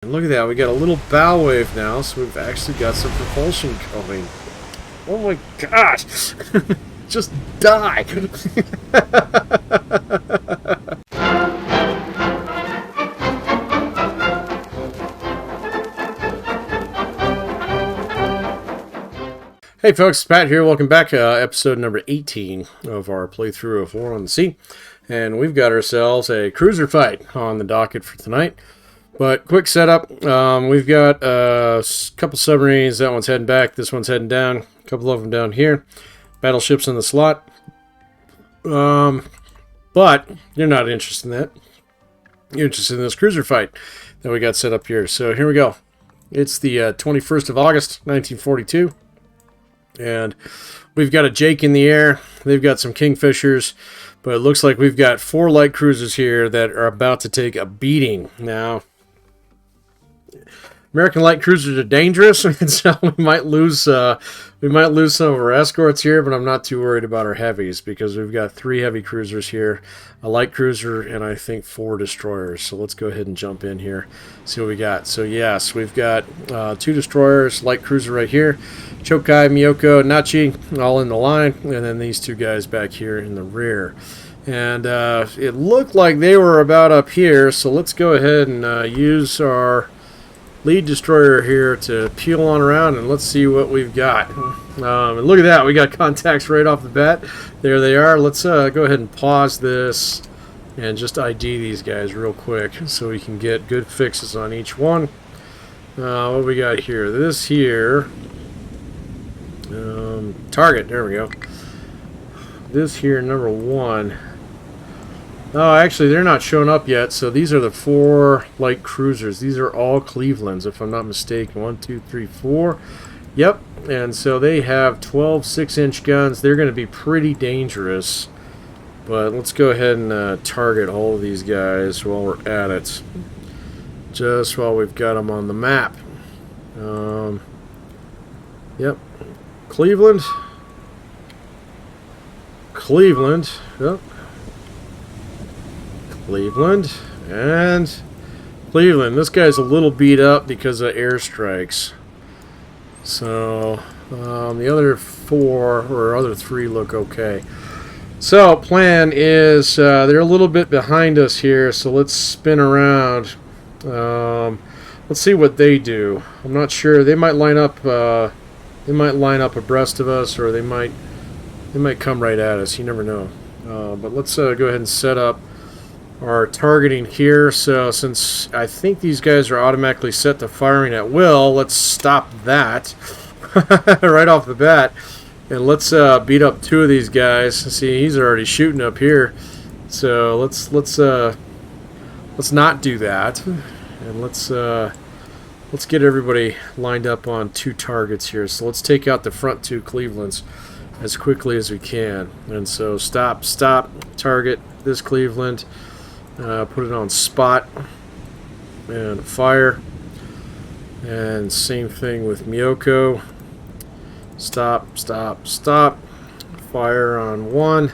And look at that, we got a little bow wave now, so we've actually got some propulsion going. Oh my gosh! Just die! Hey folks, Pat here. Welcome back. Episode number 18 of our playthrough of War on the Sea. And we've got ourselves a cruiser fight on the docket for tonight. But quick setup, we've got a couple submarines. That one's heading back, this one's heading down. A couple of them down here. Battleships in the slot. But you're not interested in that. You're interested in this cruiser fight that we got set up here. So here we go. It's the 21st of August, 1942. And we've got a Jake in the air. They've got some Kingfishers. But it looks like we've got 4 light cruisers here that are about to take a beating. Now, American light cruisers are dangerous, and so we might lose some of our escorts here, but I'm not too worried about our heavies because we've got 3 heavy cruisers here, a light cruiser, and I think 4 destroyers. So let's go ahead and jump in here, see what we got. So yes, we've got 2 destroyers, light cruiser right here, Chokai, Miyoko, Nachi, all in the line, and then these 2 guys back here in the rear. And it looked like they were about up here, so let's go ahead and use our lead destroyer here to peel on around and let's see what we've got. And look at that, we got contacts right off the bat. There they are. Let's go ahead and pause this and just ID these guys real quick so we can get good fixes on each one. What we got here? This here, target, there we go. This here, number 1. Oh, actually, they're not showing up yet, so these are the 4 light cruisers. These are all Clevelands, if I'm not mistaken. 1, 2, 3, 4. Yep, and so they have 12 6-inch guns. They're going to be pretty dangerous. But let's go ahead and target all of these guys while we're at it. Just while we've got them on the map. Yep, Cleveland. Cleveland. Yep. Cleveland and Cleveland. This guy's a little beat up because of airstrikes. So the other 4 or other 3 look okay. So plan is they're a little bit behind us here. So let's spin around. Let's see what they do. I'm not sure. They might line up. They might line up abreast of us, or they might come right at us. You never know. But let's go ahead and set up our targeting here. So since I think these guys are automatically set to firing at will, let's stop that right off the bat, and let's beat up 2 of these guys. See, he's already shooting up here, so let's not do that, and let's get everybody lined up on 2 targets here. So let's take out the front 2 Clevelands as quickly as we can. And so stop, target this Cleveland. Put it on spot and fire, and same thing with Miyoko. Stop, fire on 1,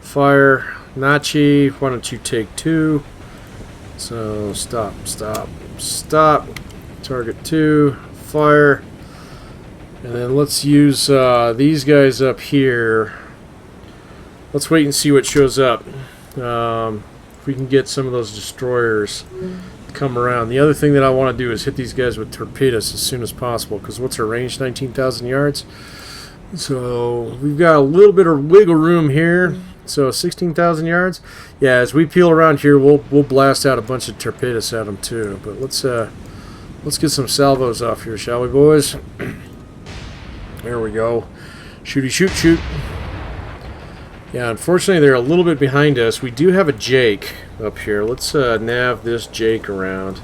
fire. Nachi, why don't you take 2? So stop, target 2, fire, and then let's use these guys up here. Let's wait and see what shows up. If we can get some of those destroyers to come around. The other thing that I want to do is hit these guys with torpedoes as soon as possible, because what's our range? 19,000 yards. So we've got a little bit of wiggle room here. So 16,000 yards. Yeah, as we peel around here, we'll blast out a bunch of torpedoes at them too. But let's get some salvos off here, shall we, boys? There we go. Shooty shoot. Yeah, unfortunately they're a little bit behind us. We do have a Jake up here. Let's nav this Jake around.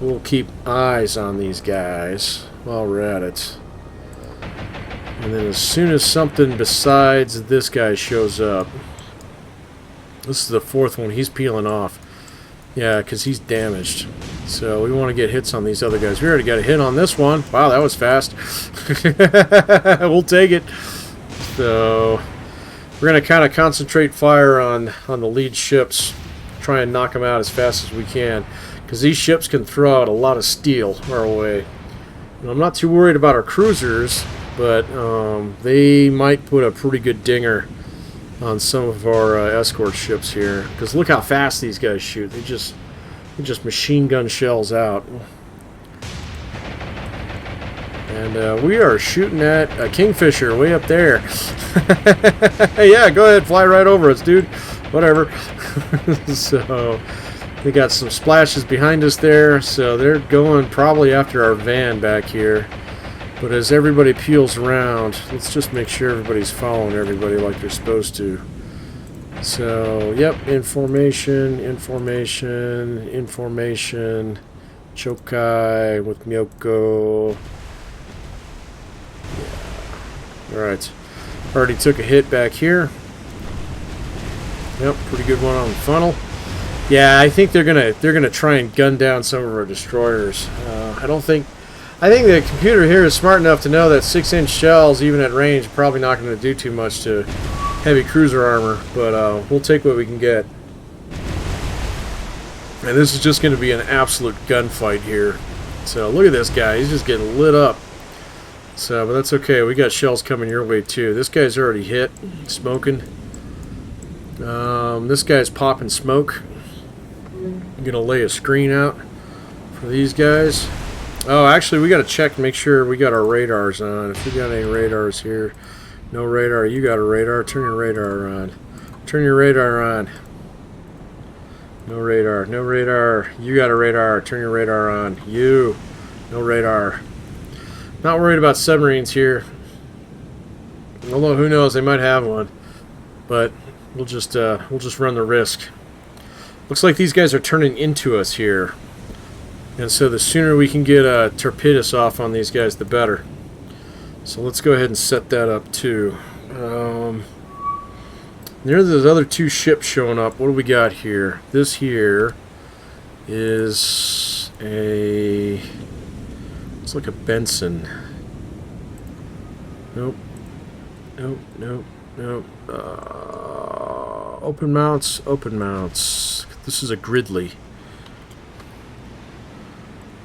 We'll keep eyes on these guys while we're at it. And then as soon as something besides this guy shows up, this is the 4th one, he's peeling off. Yeah, because he's damaged. So we want to get hits on these other guys. We already got a hit on this one. Wow, that was fast. We'll take it. So we're going to kind of concentrate fire on the lead ships, try and knock them out as fast as we can. because these ships can throw out a lot of steel our way. And I'm not too worried about our cruisers, but they might put a pretty good dinger on some of our escort ships here, because look how fast these guys shoot. They just machine gun shells out. And we are shooting at a Kingfisher way up there. Yeah, go ahead, fly right over us, dude. Whatever. So they got some splashes behind us there, so they're going probably after our van back here. But as everybody peels around, let's just make sure everybody's following everybody like they're supposed to. So, yep, information, Chokai with Myoko. Yeah. Alright, already took a hit back here. Yep, pretty good one on the funnel. Yeah, I think they're gonna try and gun down some of our destroyers. I think the computer here is smart enough to know that 6-inch shells, even at range, are probably not going to do too much to heavy cruiser armor, but we'll take what we can get. And this is just going to be an absolute gunfight here. So look at this guy, he's just getting lit up. So, but that's okay, we got shells coming your way too. This guy's already hit, smoking. This guy's popping smoke. I'm going to lay a screen out for these guys. Oh, actually, we got to check, make sure we got our radars on. If we got any radars here. No radar. You got a radar. Turn your radar on. Turn your radar on. No radar. No radar. You got a radar. Turn your radar on. You. No radar. Not worried about submarines here. Although, who knows? They might have one. But we'll just run the risk. Looks like these guys are turning into us here. And so the sooner we can get a torpedoes off on these guys, the better. So let's go ahead and set that up too. There's those other two ships showing up. What do we got here? This here is a... It's like a Benson. Nope. Nope, nope, nope. Open mounts, open mounts. This is a Gridley.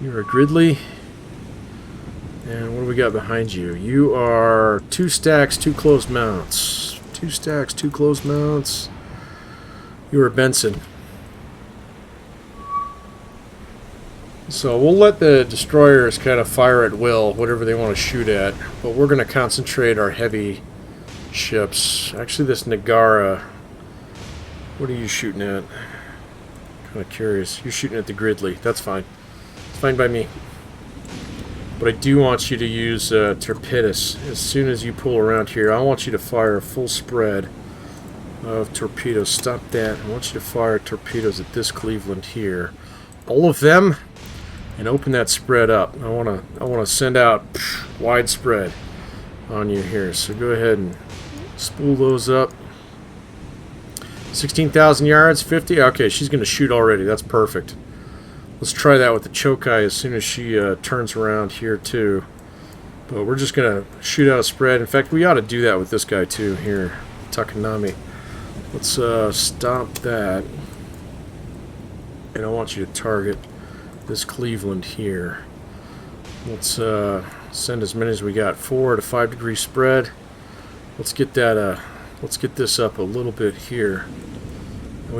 You're a Gridley. And what do we got behind you? You are 2 stacks, 2 closed mounts. 2 stacks, 2 closed mounts. You are Benson. So we'll let the destroyers kind of fire at will, whatever they want to shoot at. But we're going to concentrate our heavy ships. Actually, this Nagara. What are you shooting at? Kind of curious. You're shooting at the Gridley. That's fine. Fine by me. But I do want you to use torpedoes. As soon as you pull around here, I want you to fire a full spread of torpedoes. Stop that. I want you to fire torpedoes at this Cleveland here. All of them, and open that spread up. I want to send out widespread on you here. So go ahead and spool those up. 16,000 yards, 50. Okay, she's going to shoot already. That's perfect. Let's try that with the Chokai as soon as she turns around here too. But we're just going to shoot out a spread. In fact, we ought to do that with this guy too here, Takanami. Let's stop that. And I want you to target this Cleveland here. Let's send as many as we got. 4 to 5 degree spread. Let's get that. Let's get this up a little bit here. And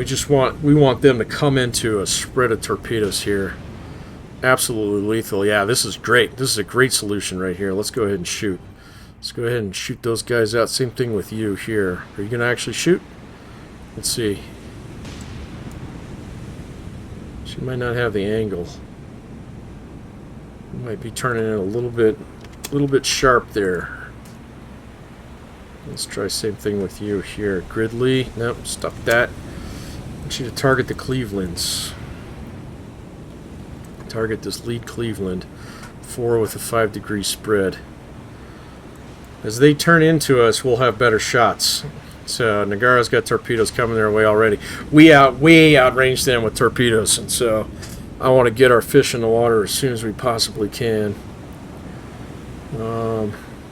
we want them to come into a spread of torpedoes here. Absolutely lethal. Yeah, this is great. This is a great solution right here. Let's go ahead and shoot. Let's go ahead and shoot those guys out. Same thing with you here. Are you going to actually shoot? Let's see. She might not have the angle. Might be turning it a little bit sharp there. Let's try same thing with you here. Gridley. Nope, stop that. I want you to target the Clevelands. Target this lead Cleveland. 4 with a 5 degree spread. As they turn into us, we'll have better shots. So Nagara's got torpedoes coming their way already. We way outranged them with torpedoes, and so I want to get our fish in the water as soon as we possibly can.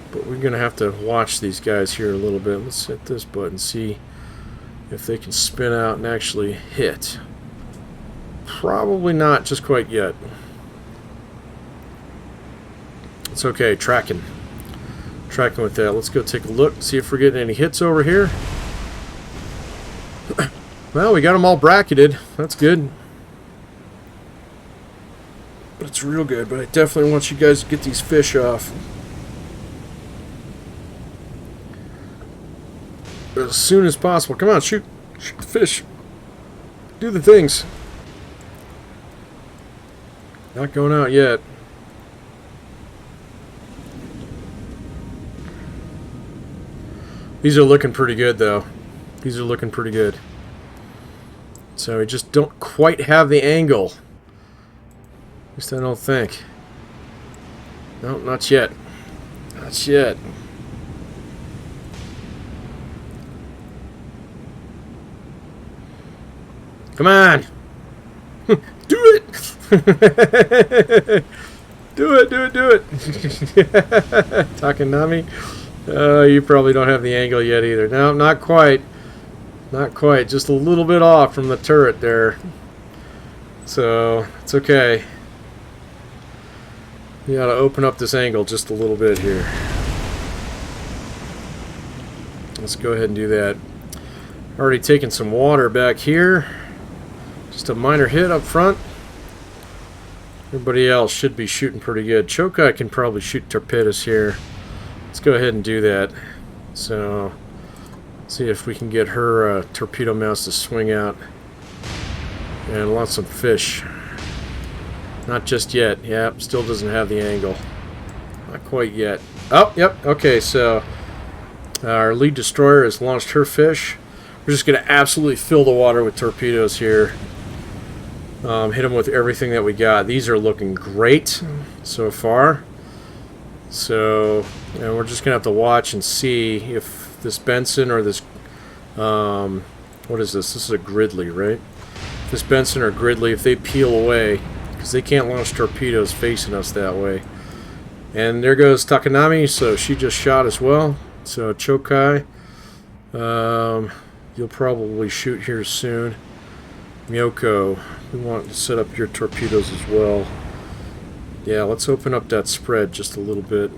But we're going to have to watch these guys here a little bit. Let's hit this button, see if they can spin out and actually hit. Probably not just quite yet. It's okay, tracking. Tracking with that. Let's go take a look, see if we're getting any hits over here. Well, we got them all bracketed. That's good. That's real good, but I definitely want you guys to get these fish off as soon as possible. Come on, shoot. Shoot the fish. Do the things. Not going out yet. These are looking pretty good, though. These are looking pretty good. So we just don't quite have the angle. At least I don't think. No, not yet. Not yet. Come on! Do it! Do it, do it, do it! Takanami? You probably don't have the angle yet either. No, not quite. Not quite. Just a little bit off from the turret there. So, it's okay. You gotta open up this angle just a little bit here. Let's go ahead and do that. Already taken some water back here. Just a minor hit up front. Everybody else should be shooting pretty good. Chokai can probably shoot torpedoes here. Let's go ahead and do that. So, see if we can get her torpedo mouse to swing out. And lots of fish. Not just yet. Yep, still doesn't have the angle. Not quite yet. Oh, yep. Okay, so our lead destroyer has launched her fish. We're just going to absolutely fill the water with torpedoes here. Hit them with everything that we got. These are looking great so far. So, and we're just going to have to watch and see if this Benson or this... what is this? This is a Gridley, right? This Benson or Gridley, if they peel away... because they can't launch torpedoes facing us that way. And there goes Takanami, so she just shot as well. So Chokai, you'll probably shoot here soon. Miyoko, we want to set up your torpedoes as well. Yeah, let's open up that spread just a little bit.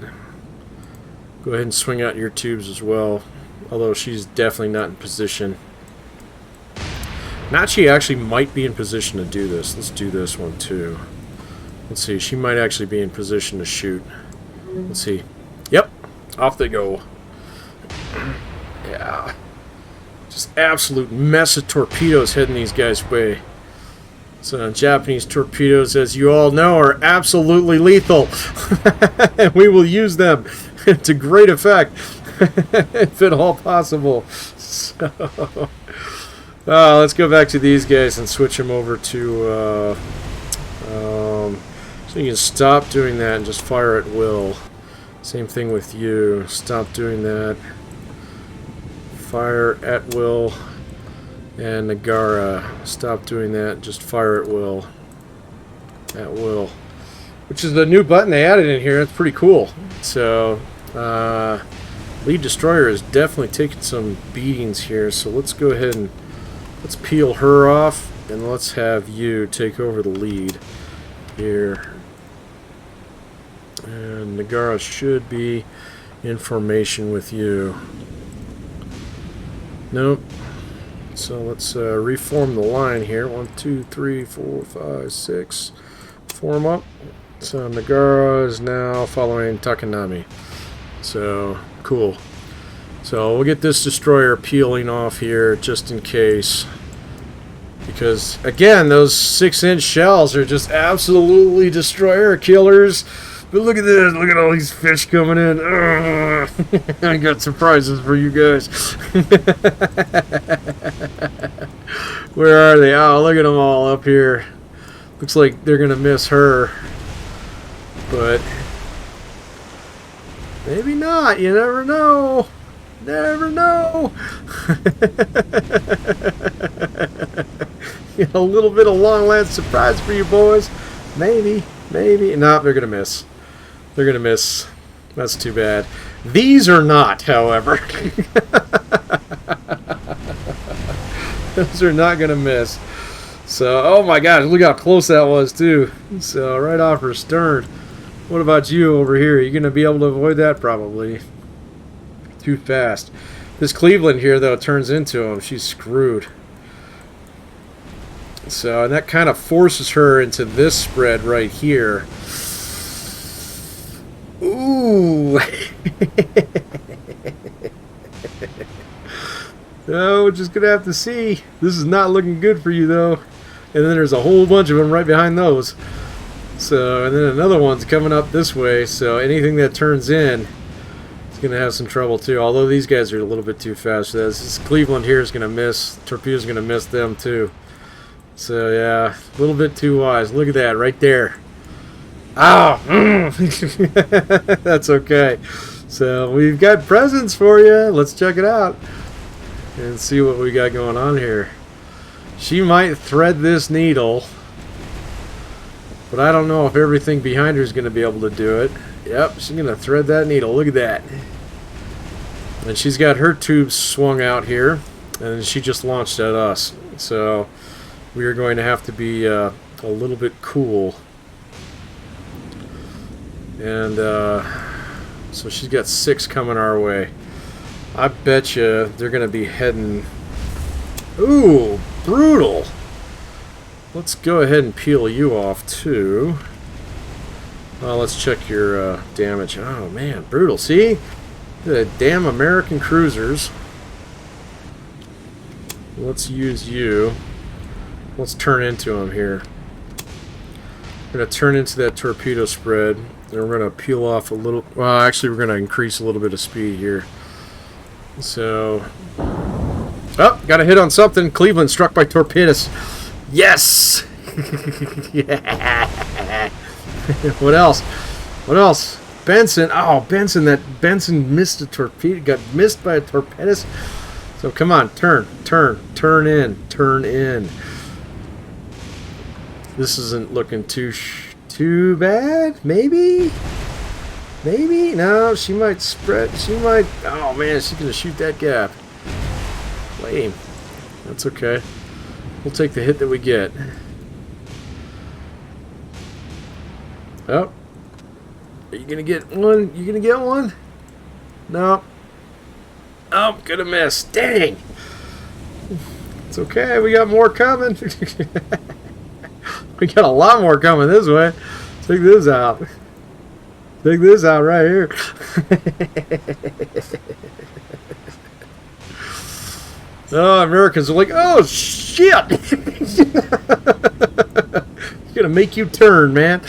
Go ahead and swing out your tubes as well, although she's definitely not in position. Nachi actually might be in position to do this. Let's do this one too. Let's see, she might actually be in position to shoot. Let's see. Yep, off they go. Yeah. Just absolute mess of torpedoes heading these guys' way. So Japanese torpedoes, as you all know, are absolutely lethal. And we will use them to great effect. If at all possible. So... let's go back to these guys and switch them over to, so you can stop doing that and just fire at will. Same thing with you. Stop doing that. Fire at will. And Nagara, stop doing that. Just fire at will. At will. Which is the new button they added in here. It's pretty cool. So, lead destroyer is definitely taking some beatings here. So let's go ahead and let's peel her off, and let's have you take over the lead here. And Nagara should be in formation with you. Nope. So let's reform the line here. 1, 2, 3, 4, 5, 6. Form up. So Nagara is now following Takanami. So, cool. So we'll get this destroyer peeling off here just in case. Because, again, those 6-inch shells are just absolutely destroyer killers. But look at this. Look at all these fish coming in. I got surprises for you guys. Where are they? Oh, look at them all up here. Looks like they're going to miss her. But maybe not. You never know. Never know. A little bit of long-lance surprise for you boys. Maybe. Maybe. No, they're going to miss. They're going to miss. That's too bad. These are not, however. Those are not going to miss. So, oh my gosh, look how close that was too. So, right off her stern. What about you over here? You gonna be able to avoid that? Probably. Too fast. This Cleveland here, though, turns into him. She's screwed. So, and that kind of forces her into this spread right here. Ooh. No, we're just going to have to see. This is not looking good for you, though. And then there's a whole bunch of them right behind those. So, and then another one's coming up this way. So, anything that turns in is going to have some trouble, too. Although these guys are a little bit too fast. This Cleveland here is going to miss. Torpedo's going to miss them, too. So, yeah, a little bit too wise. Look at that right there. Ow! That's okay. So, we've got presents for you. Let's check it out and see what we got going on here. She might thread this needle, but I don't know if everything behind her is going to be able to do it. Yep, she's going to thread that needle. Look at that. And she's got her tubes swung out here, and she just launched at us. So we are going to have to be a little bit cool. And so she's got 6 coming our way. I bet you they're going to be heading... Ooh, brutal. Let's go ahead and peel you off, too. Well, let's check your damage. Oh, man, brutal. See? The damn American cruisers. Let's use you. Let's turn into them here. We're going to turn into that torpedo spread. And we're going to peel off a little... Well, actually, we're going to increase a little bit of speed here. So... Oh, got a hit on something. Cleveland struck by torpedoes. Yes! Yeah! What else? What else? Benson. Oh, Benson. That Benson missed a torpedo. Got missed by a torpedo. So come on, turn in. This isn't looking too bad. Maybe. No, she might spread. She might. Oh man, she's gonna shoot that gap. Lame. That's okay. We'll take the hit that we get. Oh. Are you gonna get one? You gonna get one? No. Oh, gonna miss. Dang. It's okay. We got more coming. We got a lot more coming this way. Check this out. Check this out right here. Oh, Americans are like, oh shit! Gonna make you turn, man.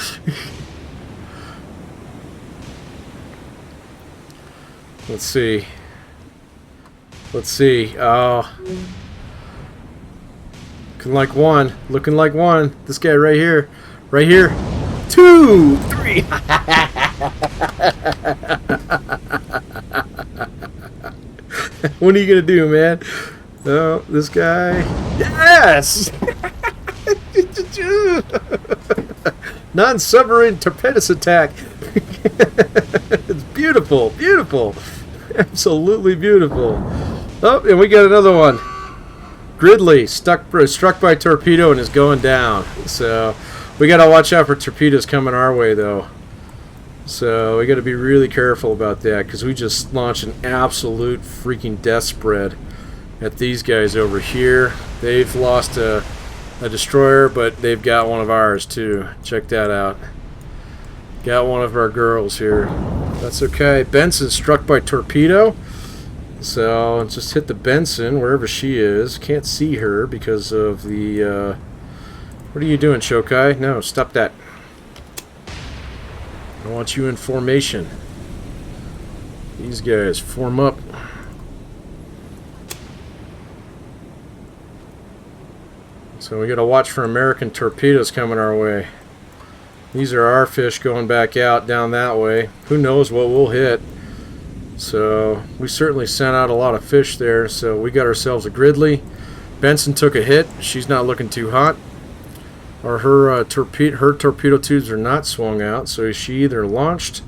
Let's see. Oh, looking like one. This guy right here, 2, 3. What are you gonna do, man? Oh, this guy. Yes! Non-submarine torpedoes attack. It's beautiful. Absolutely beautiful. Oh, and we got another one. Gridley struck by torpedo and is going down. So we got to watch out for torpedoes coming our way, though. So we got to be really careful about that because we just launched an absolute freaking death spread at these guys over here. They've lost a destroyer, but they've got one of ours too. Check that out. Got one of our girls here. That's okay. Benson struck by torpedo. So just hit the Benson wherever she is. Can't see her because of the... What are you doing, Shokai? No, stop that. I want you in formation. These guys form up. So we got to watch for American torpedoes coming our way. These are our fish going back out down that way. Who knows what we'll hit. So we certainly sent out a lot of fish there. So we got ourselves a Gridley. Benson took a hit. She's not looking too hot. Or her torpedo tubes are not swung out. So is she either launched?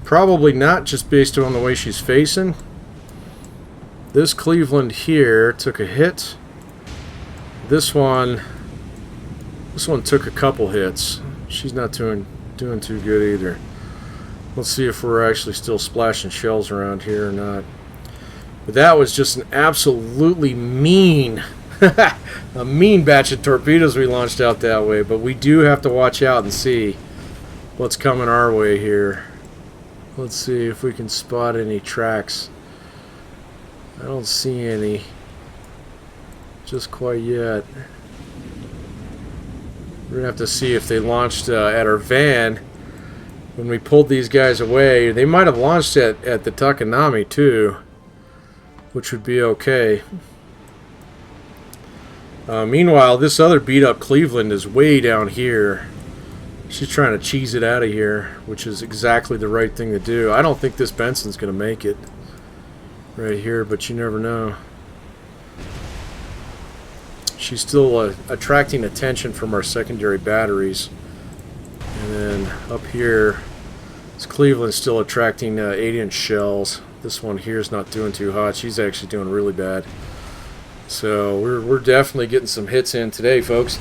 Probably not, just based on the way she's facing. This Cleveland here took a hit. This one This one took a couple hits. She's not doing too good either. Let's see if we're actually still splashing shells around here or not. But that was just an absolutely mean, a mean batch of torpedoes we launched out that way. But we do have to watch out and see what's coming our way here. Let's see if we can spot any tracks. I don't see any just quite yet. We're going to have to see if they launched at our van when we pulled these guys away. They might have launched at the Takanami too, which would be okay. Meanwhile, this other beat-up Cleveland is way down here. She's trying to cheese it out of here, which is exactly the right thing to do. I don't think this Benson's going to make it right here, but you never know. She's still attracting attention from our secondary batteries. And then up here, this Cleveland's still attracting 8-inch shells. This one here is not doing too hot. She's actually doing really bad. So we're definitely getting some hits in today, folks.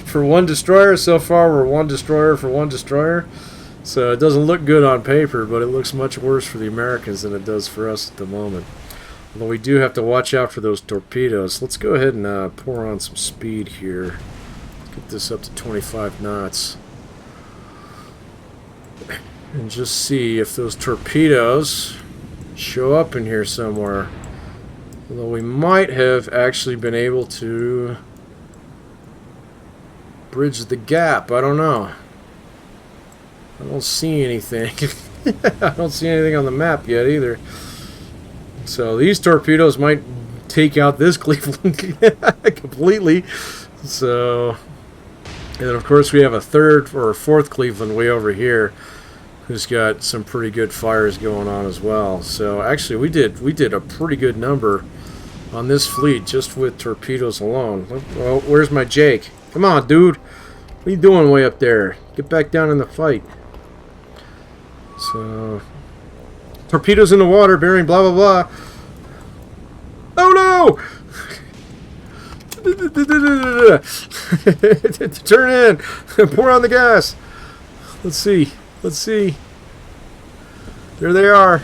For one destroyer so far, we're one destroyer for one destroyer. So it doesn't look good on paper, but it looks much worse for the Americans than it does for us at the moment. Although we do have to watch out for those torpedoes. Let's go ahead and pour on some speed here. Let's get this up to 25 knots. And just see if those torpedoes show up in here somewhere. Although we might have actually been able to bridge the gap. I don't know. I don't see anything. I don't see anything on the map yet either. So these torpedoes might take out this Cleveland completely. So, and then of course we have a third or a fourth Cleveland way over here who's got some pretty good fires going on as well. So actually we did a pretty good number on this fleet just with torpedoes alone. Well, where's my Jake? Come on, dude. What are you doing way up there? Get back down in the fight. So, torpedoes in the water, bearing blah blah blah. Oh no! Turn in. Pour on the gas. Let's see. Let's see. There they are.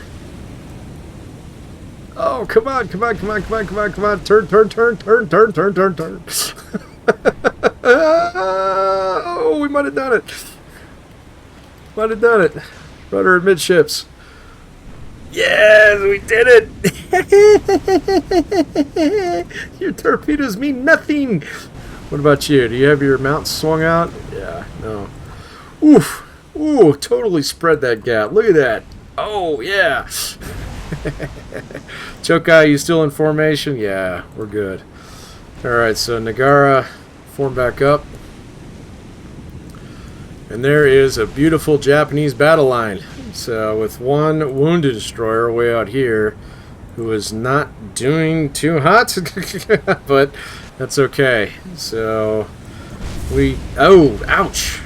Oh, come on, come on, come on, come on, come on, come on. Turn, turn, turn, turn, turn, turn, turn, turn. Oh, we might have done it. Might have done it. Rudder amidships. Yes, we did it. Your torpedoes mean nothing. What about you? Do you have your mount swung out? Yeah, no. Oof. Ooh, totally spread that gap. Look at that. Oh, yeah. Chokai, you still in formation? Yeah, we're good. Alright, so Nagara, form back up. And there is a beautiful Japanese battle line. So with one wounded destroyer way out here, who is not doing too hot, but that's okay. So we... Oh, ouch!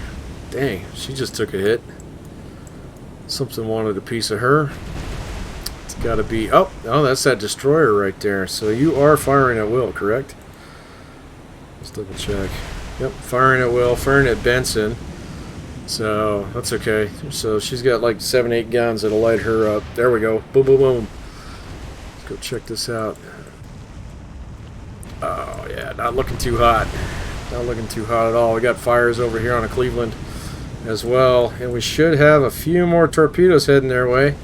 Dang, she just took a hit. Something wanted a piece of her. It's got to be... Oh, that's that destroyer right there. So you are firing at will, correct? Let's double check. Yep, firing at will, firing at Benson. So that's okay. So she's got like 7-8 guns that'll light her up. There we go. Boom, boom, boom. Let's go check this out. Oh, yeah, not looking too hot. Not looking too hot at all. We got fires over here on a Cleveland as well. And we should have a few more torpedoes heading their way.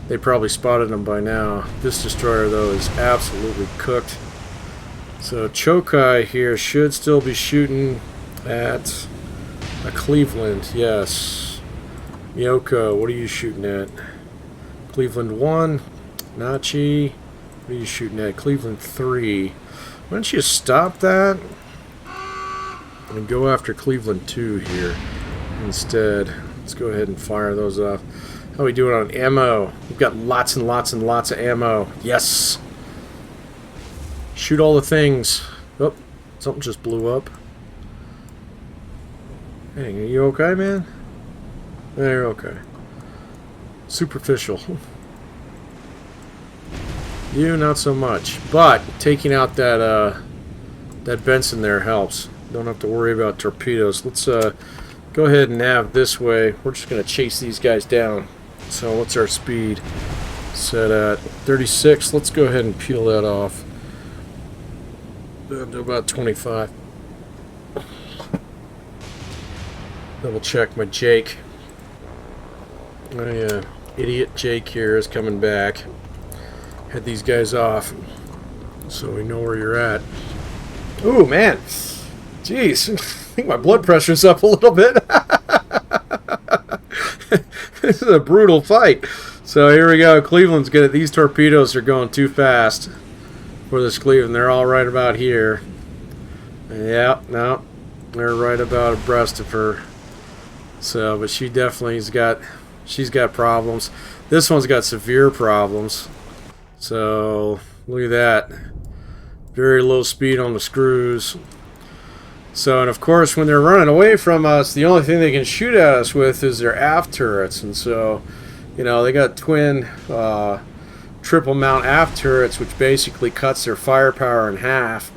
They probably spotted them by now. This destroyer, though, is absolutely cooked. So Chokai here should still be shooting at a Cleveland. Yes. Miyoko, what are you shooting at? Cleveland 1. Nachi, what are you shooting at? Cleveland 3. Why don't you stop that and go after Cleveland 2 here instead? Let's go ahead and fire those off. How are we doing on ammo? We've got lots and lots and lots of ammo. Yes! Shoot all the things. Oh, something just blew up. Hey, are you okay, man? Yeah, you're okay. Superficial. You, not so much. But taking out that that Benson there helps. Don't have to worry about torpedoes. Let's go ahead and nav this way. We're just going to chase these guys down. So what's our speed? Set at 36. Let's go ahead and peel that off. To about 25. Double check my Jake. My idiot Jake here is coming back. Head these guys off so we know where you're at. Ooh, man. Jeez. I think my blood pressure's up a little bit. This is a brutal fight. So here we go. Cleveland's good. These torpedoes are going too fast for this Cleveland. They're all right about here. Yeah, no. They're right about abreast of her. So, but she definitely's got, she's got problems. This one's got severe problems. So, look at that. Very low speed on the screws. So, and of course, when they're running away from us, the only thing they can shoot at us with is their aft turrets. And so, you know, they got twin triple mount aft turrets, which basically cuts their firepower in half,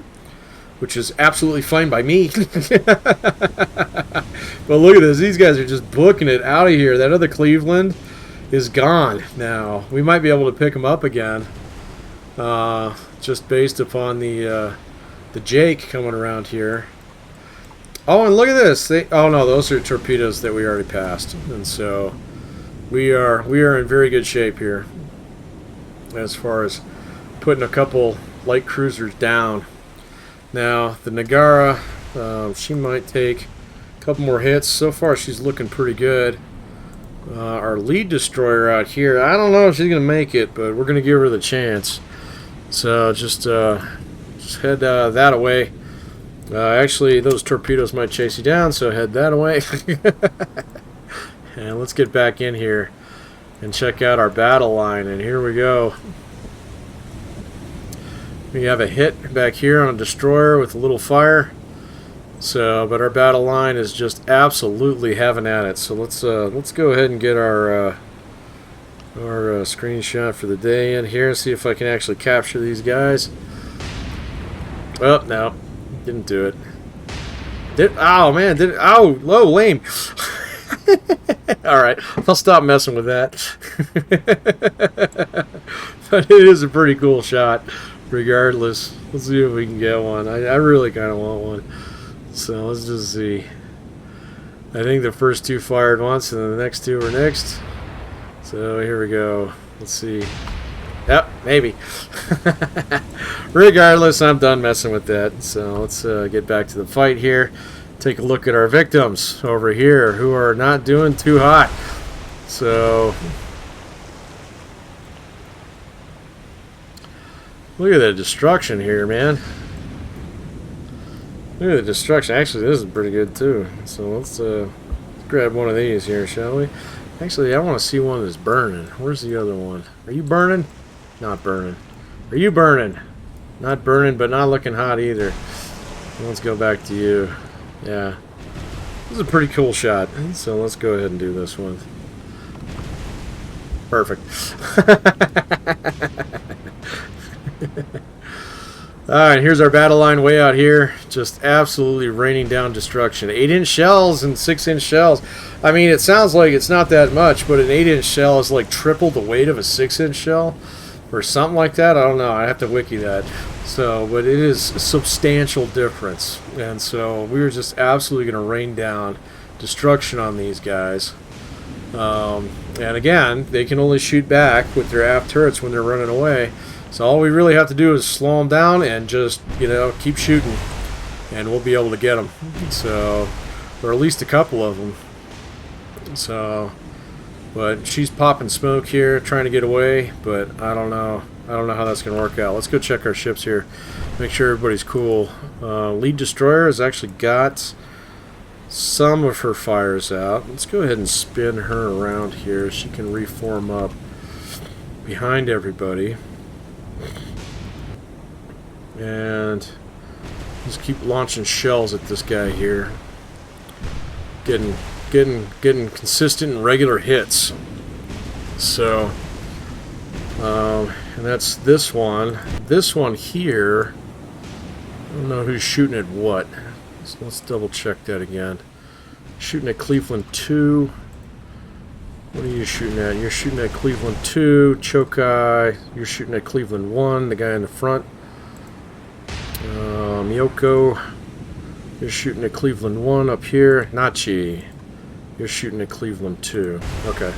which is absolutely fine by me. But look at this. These guys are just booking it out of here. That other Cleveland is gone now. We might be able to pick them up again, just based upon the Jake coming around here. Oh, and look at this. Oh no, those are torpedoes that we already passed, and so we are in very good shape here as far as putting a couple light cruisers down. Now the Nagara, she might take a couple more hits. So far she's looking pretty good. Our lead destroyer out here, I don't know if she's gonna make it, but we're gonna give her the chance. So just head that away. Actually, those torpedoes might chase you down, so head that away. And let's get back in here and check out our battle line. And here we go. We have a hit back here on a destroyer with a little fire. So, but our battle line is just absolutely having at it. So let's go ahead and get our screenshot for the day in here and see if I can actually capture these guys. Oh no, didn't do it. Oh man, oh, low, lame. Alright, I'll stop messing with that. But it is a pretty cool shot, regardless. Let's see if we can get one. I really kind of want one. So let's just see. I think the first two fired once, and then the next two are next. So here we go. Let's see. Yep, maybe. Regardless, I'm done messing with that. So let's get back to the fight here. Take a look at our victims over here, who are not doing too hot. So look at the destruction here, man. Look at the destruction. Actually, this is pretty good too. So let's grab one of these here, shall we? Actually, I want to see one that's burning. Where's the other one? Are you burning? Not burning. Are you burning? Not burning, but not looking hot either. Let's go back to you. Yeah. This is a pretty cool shot. So let's go ahead and do this one. Perfect. Alright, here's our battle line way out here. Just absolutely raining down destruction. 8-inch shells and 6-inch shells. I mean, it sounds like it's not that much, but an 8-inch shell is like triple the weight of a 6-inch shell. Or something like that. I don't know. I have to wiki that. So, but it is a substantial difference. And so we were just absolutely going to rain down destruction on these guys. And again, they can only shoot back with their aft turrets when they're running away. So all we really have to do is slow them down and just, you know, keep shooting. And we'll be able to get them. So, or at least a couple of them. So, but she's popping smoke here, trying to get away. But I don't know. I don't know how that's going to work out. Let's go check our ships here. Make sure everybody's cool. Lead destroyer has actually got some of her fires out. Let's go ahead and spin her around here. She can reform up behind everybody. And just keep launching shells at this guy here. Getting consistent and regular hits. So, and that's this one. This one here, I don't know who's shooting at what. So let's double check that again. Shooting at Cleveland 2. What are you shooting at? You're shooting at Cleveland 2. Chokai. You're shooting at Cleveland 1, the guy in the front. Miyoko. You're shooting at Cleveland 1 up here. Nachi. You're shooting at Cleveland 2. Okay.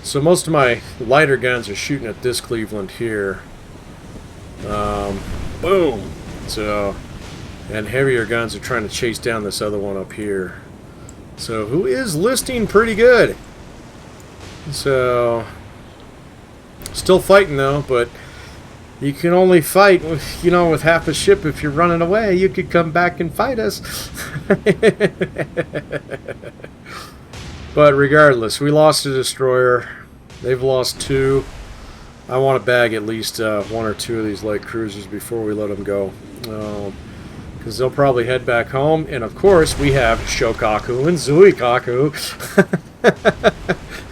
So most of my lighter guns are shooting at this Cleveland here. Boom! So, and heavier guns are trying to chase down this other one up here. So, who is listing pretty good. So, still fighting though, but you can only fight with, you know, with half a ship. If you're running away, you could come back and fight us. But regardless, we lost a destroyer. They've lost 2. I want to bag at least 1 or 2 of these light cruisers before we let them go. Because they'll probably head back home. And of course, we have Shokaku and Zuikaku,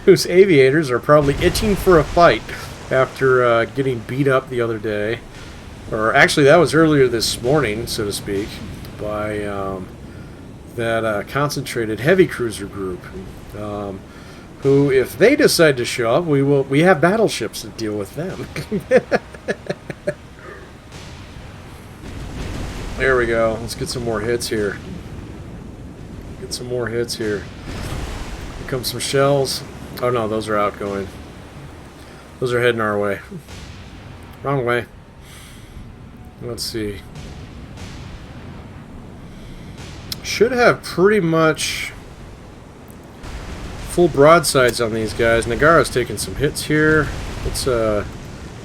whose aviators are probably itching for a fight after getting beat up the other day. Or actually, that was earlier this morning, so to speak, by that concentrated heavy cruiser group. Who, if they decide to show up, we have battleships to deal with them. There we go. Let's get some more hits here. Get some more hits here. Here come some shells. Oh no, those are outgoing. Those are heading our way. Wrong way. Let's see. Should have pretty much full broadsides on these guys. Nagara's taking some hits here. Let's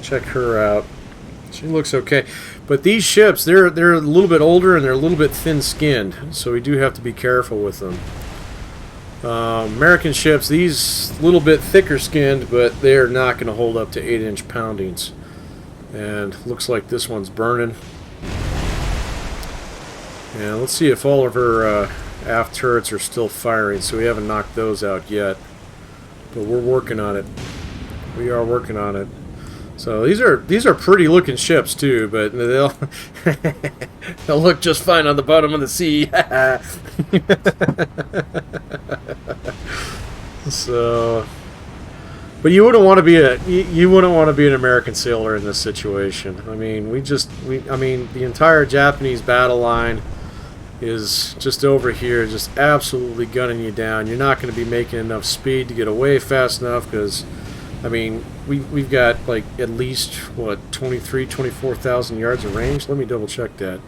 check her out. She looks okay. But these ships, they're a little bit older and they're a little bit thin-skinned, so we do have to be careful with them. American ships, these a little bit thicker-skinned, but they're not going to hold up to 8-inch poundings. And looks like this one's burning. And let's see if all of her aft turrets are still firing, so we haven't knocked those out yet. But we're working on it. We are working on it. So these are pretty looking ships too, but they'll they'll look just fine on the bottom of the sea. So, but you wouldn't want to be an American sailor in this situation. I mean, I mean, the entire Japanese battle line is just over here, just absolutely gunning you down. You're not going to be making enough speed to get away fast enough because, I mean, we've got like at least, what, 24,000 yards of range? Let me double check that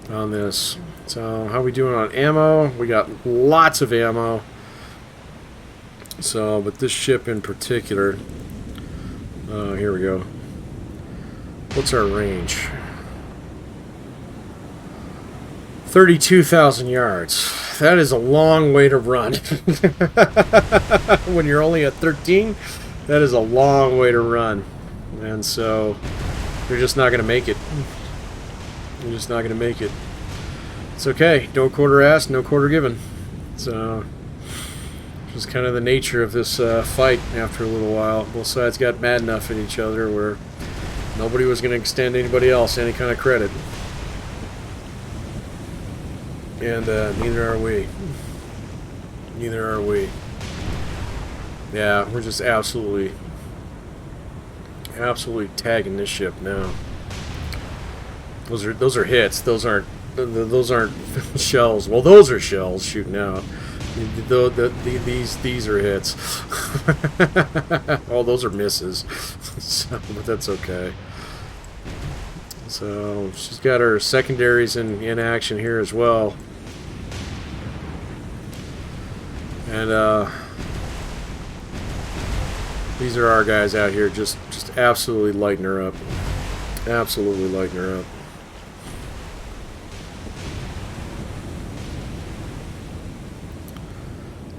on this. So how are we doing on ammo? We got lots of ammo. So, but this ship in particular, here we go. What's our range? 32,000 yards. That is a long way to run. When you're only at 13, that is a long way to run. And so, you're just not going to make it. You're just not going to make it. It's okay. No quarter asked, no quarter given. So, just kind of the nature of this fight after a little while. Both sides got mad enough at each other where nobody was going to extend anybody else any kind of credit. And neither are we. Neither are we. Yeah, we're just absolutely tagging this ship now. Those are hits. Those aren't shells. Well, those are shells shooting out. These are hits. Oh, those are misses. So, but that's okay. So she's got her secondaries in action here as well. And these are our guys out here just absolutely lighting her up. Absolutely lighting her up.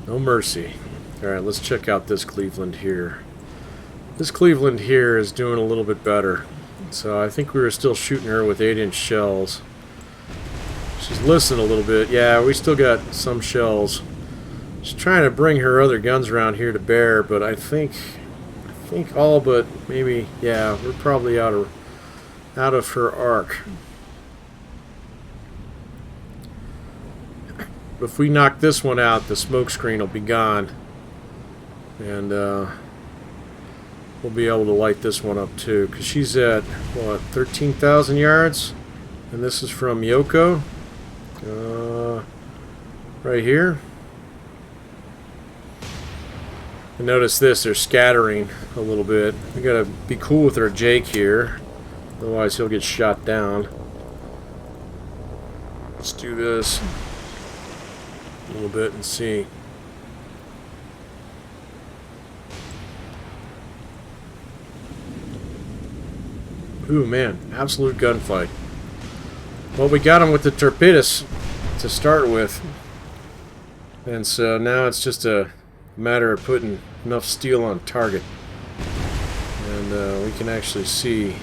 No mercy. Alright, let's check out this Cleveland here. This Cleveland here is doing a little bit better. So I think we were still shooting her with 8-inch shells. She's listening a little bit. Yeah, we still got some shells. She's trying to bring her other guns around here to bear, but I think all but maybe, yeah, we're probably out out of her arc. If we knock this one out, the smoke screen will be gone. And we'll be able to light this one up too. Because she's at, what, 13,000 yards? And this is from Yoko. Right here. And notice this, they're scattering a little bit. We gotta be cool with our Jake here. Otherwise he'll get shot down. Let's do this a little bit and see. Ooh, man, absolute gunfight. Well, we got him with the torpedoes to start with. And so now it's just a matter of putting enough steel on target. And we can actually see.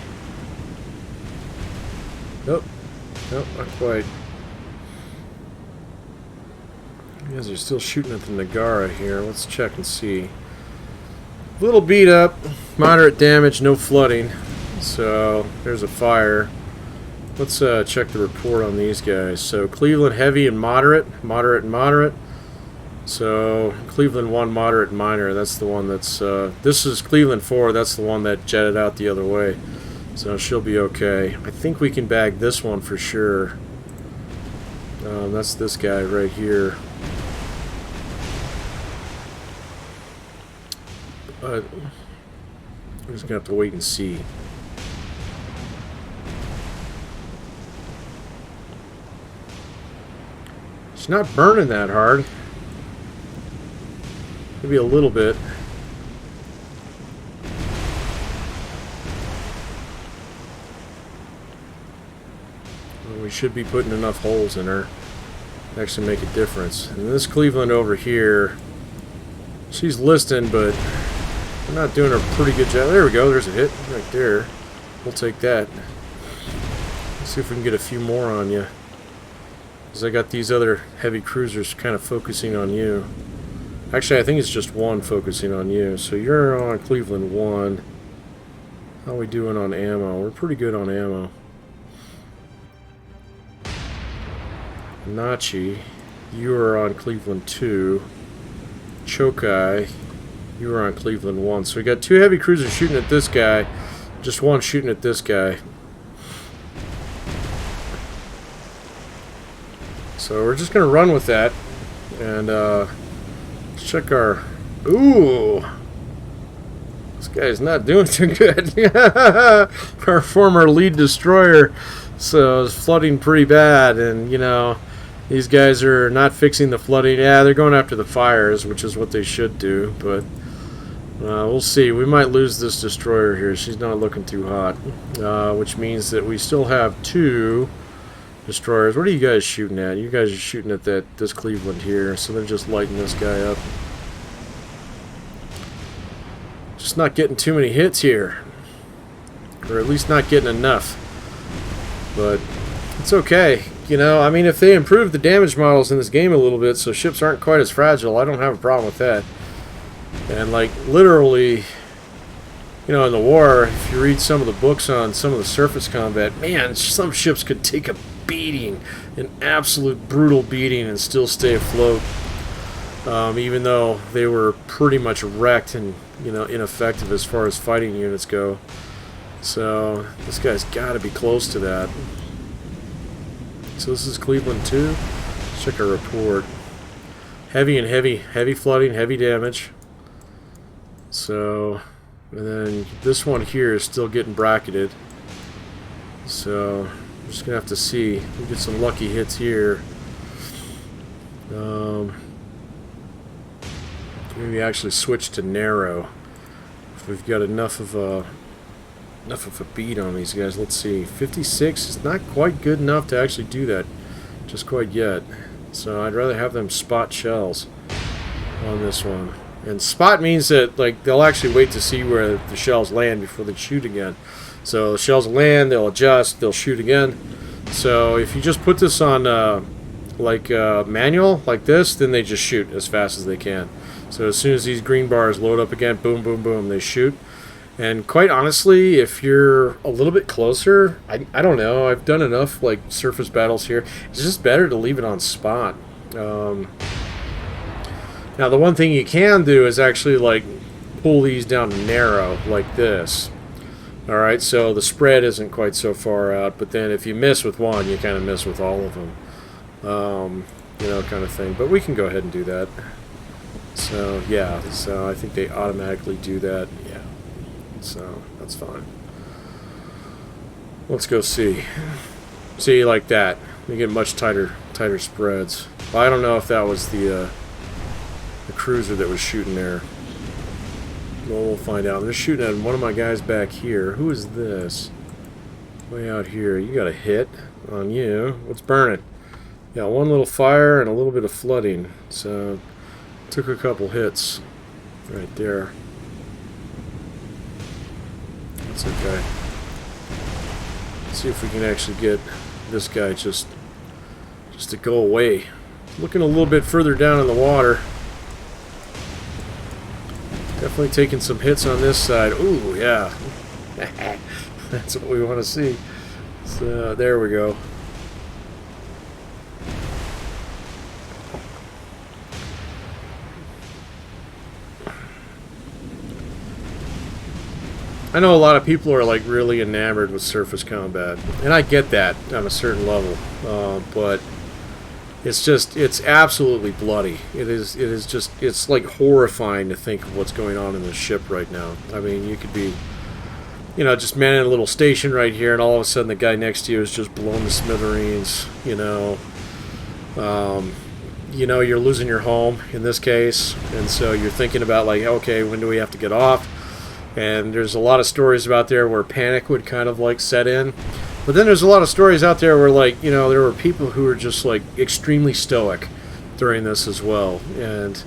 Nope. Nope, not quite. You guys are still shooting at the Nagara here. Let's check and see. Little beat up, moderate damage, no flooding. So there's a fire. Let's check the report on these guys. So Cleveland heavy and moderate, moderate and moderate. So Cleveland 1 moderate and minor. That's the one that's this is Cleveland 4. That's the one that jetted out the other way. So she'll be okay. I think we can bag this one for sure. That's this guy right here. But we're just gonna have to wait and see. It's not burning that hard. Maybe a little bit. Well, we should be putting enough holes in her to actually make a difference. And this Cleveland over here, she's listing, but we're not doing a pretty good job. There we go. There's a hit right there. We'll take that. Let's see if we can get a few more on you. Because I got these other heavy cruisers kind of focusing on you. Actually, I think it's just one focusing on you. So you're on Cleveland 1. How are we doing on ammo? We're pretty good on ammo. Nachi, you are on Cleveland 2. Chokai, you are on Cleveland 1. So we got 2 heavy cruisers shooting at this guy. Just one shooting at this guy. So we're just going to run with that, and let's check our... Ooh! This guy's not doing too good. Our former lead destroyer, so it's flooding pretty bad, and you know, these guys are not fixing the flooding. Yeah, they're going after the fires, which is what they should do, but we'll see. We might lose this destroyer here. She's not looking too hot, which means that we still have 2 destroyers. What are you guys shooting at? You guys are shooting at this Cleveland here, so they're just lighting this guy up. Just not getting too many hits here, or at least not getting enough. But it's okay, you know. I mean, if they improve the damage models in this game a little bit, so ships aren't quite as fragile, I don't have a problem with that. And like literally, you know, in the war, if you read some of the books on some of the surface combat, man, some ships could take a beating, an absolute brutal beating, and still stay afloat, even though they were pretty much wrecked and, you know, ineffective as far as fighting units go. So this guy's got to be close to that. So this is Cleveland 2. Let's check our report. Heavy and heavy flooding, heavy damage. So, and then this one here is still getting bracketed. So we're just gonna have to see. We get some lucky hits here. Maybe actually switch to narrow if we've got enough of a beat on these guys. Let's see. 56 is not quite good enough to actually do that just quite yet. So I'd rather have them spot shells on this one. And spot means that like they'll actually wait to see where the shells land before they shoot again. So the shells land, they'll adjust, they'll shoot again. So if you just put this on manual like this, then they just shoot as fast as they can. So as soon as these green bars load up again, boom, boom, boom, they shoot. And quite honestly, if you're a little bit closer, I don't know. I've done enough like surface battles here. It's just better to leave it on spot. Now the one thing you can do is actually like pull these down narrow like this. All right, so the spread isn't quite so far out, but then if you miss with one, you kind of miss with all of them. You know, kind of thing. But we can go ahead and do that. So yeah, so I think they automatically do that. Yeah, so that's fine. Let's go see. See, like that, you get much tighter spreads. Well, I don't know if that was the cruiser that was shooting there. Well, we'll find out. They're shooting at one of my guys back here. Who is this? Way out here. You got a hit on you. What's burning? Yeah, one little fire and a little bit of flooding. So, took a couple hits right there. That's okay. Let's see if we can actually get this guy just to go away. Looking a little bit further down in the water. Definitely taking some hits on this side. Ooh, yeah. That's what we want to see. So, there we go. I know a lot of people are like really enamored with surface combat, and I get that on a certain level, but it's absolutely bloody. It's like horrifying to think of what's going on in the ship right now. I mean, you could be, you know, just manning a little station right here, and all of a sudden the guy next to you is just blowing the smithereens. You know, you're losing your home in this case, and so you're thinking about like, okay, when do we have to get off? And there's a lot of stories about there where panic would kind of like set in. But then there's a lot of stories out there where like, you know, there were people who were just like extremely stoic during this as well. And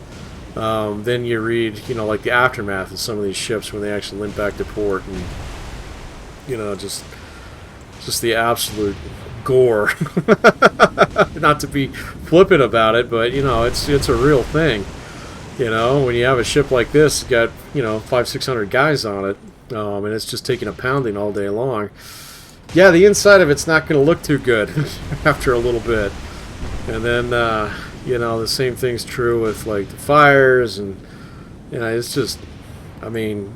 then you read, you know, like the aftermath of some of these ships when they actually went back to port, and, you know, just the absolute gore. Not to be flippant about it, but, you know, it's a real thing. You know, when you have a ship like this, it's got, you know, 500-600 guys on it, and it's just taking a pounding all day long. Yeah, the inside of it's not going to look too good after a little bit. And then, you know, the same thing's true with, like, the fires, and, you know, it's just, I mean,